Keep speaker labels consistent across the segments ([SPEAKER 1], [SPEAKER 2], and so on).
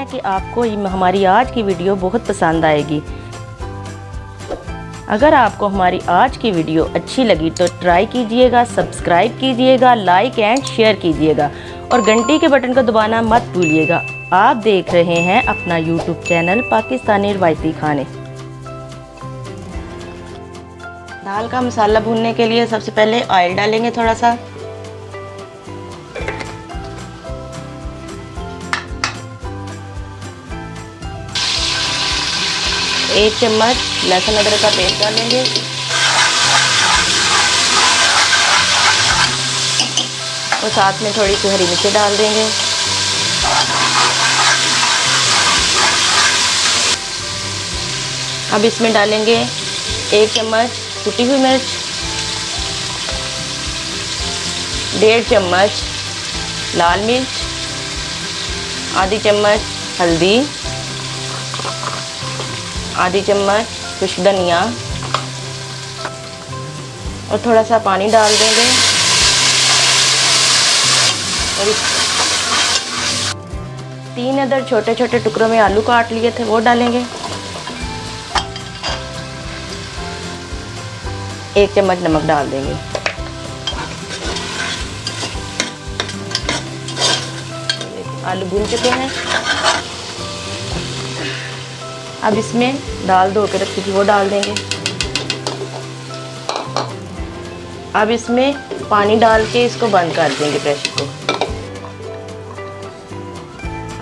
[SPEAKER 1] हैं कि आपको हमारी आज की वीडियो बहुत पसंद आएगी। अगर आपको हमारी आज की वीडियो अच्छी लगी तो ट्राई कीजिएगा, सब्सक्राइब कीजिएगा, लाइक एंड शेयर कीजिएगा और घंटी के बटन को दबाना मत भूलिएगा। आप देख रहे हैं अपना यूट्यूब चैनल पाकिस्तानी रवायती खाने। दाल का मसाला भूनने के लिए सबसे पहले ऑयल डालेंगे थोड़ा सा। एक चम्मच लहसुन अदरक का पेस्ट डालेंगे और साथ में थोड़ी सी हरी मिर्ची डाल देंगे। अब इसमें डालेंगे 1 चम्मच कुटी हुई मिर्च, 1.5 चम्मच लाल मिर्च, आधी चम्मच हल्दी, आधी चम्मच खुश्क धनिया और थोड़ा सा पानी डाल देंगे और 3 अदर छोटे छोटे टुकड़ों में आलू काट लिए थे वो डालेंगे। 1 चम्मच नमक डाल देंगे। आलू भून चुके हैं। अब इसमें दाल धो के रखी थी वो डाल देंगे। अब इसमें पानी डाल के इसको बंद कर देंगे प्रेशर को।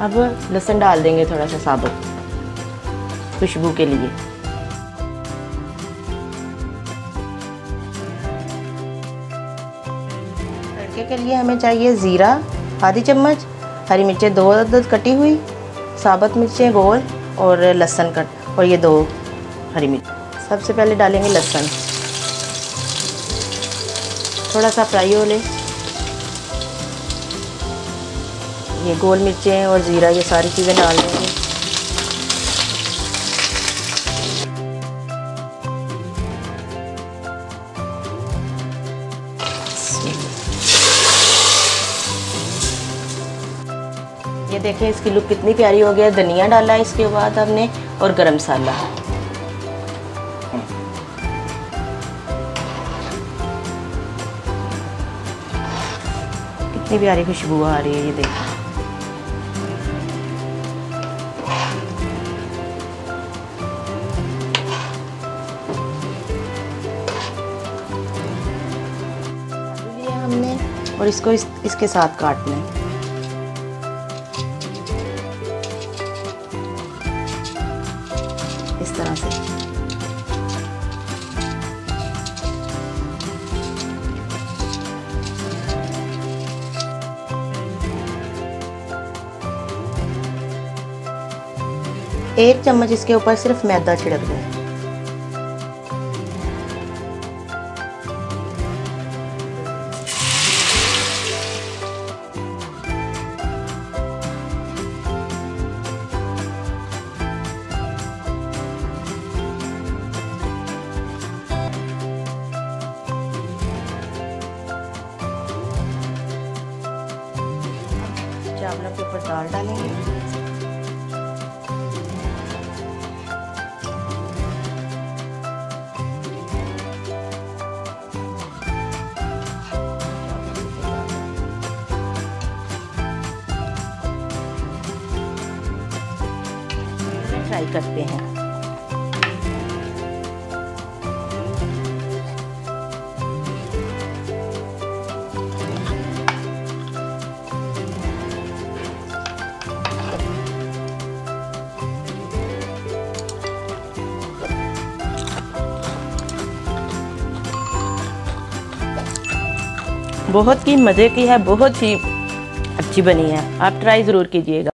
[SPEAKER 1] अब लहसुन डाल देंगे थोड़ा सा साबुत खुशबू के लिए। तड़के के लिए हमें चाहिए ज़ीरा आधी चम्मच, हरी मिर्चें 2 अदद कटी हुई, साबुत मिर्चें गोल और लहसुन कट और ये 2 हरी मिर्च। सबसे पहले डालेंगे लहसुन, थोड़ा सा फ्राई हो ले। ये गोल मिर्चें और ज़ीरा ये सारी चीज़ें डाल देंगे। ये देखें इसकी लुक कितनी प्यारी हो गया। धनिया डाला इसके बाद हमने और गरम मसाला। कितनी प्यारी खुशबू आ रही है ये देखें। लिए हमने और इसको इसके साथ काटना है। इस तरह से एक चम्मच इसके ऊपर सिर्फ मैदा छिड़क दें। चावलों के ऊपर दाल डालेंगे। फ्राई करते हैं। बहुत ही मज़े की है, बहुत ही अच्छी बनी है। आप ट्राई ज़रूर कीजिएगा।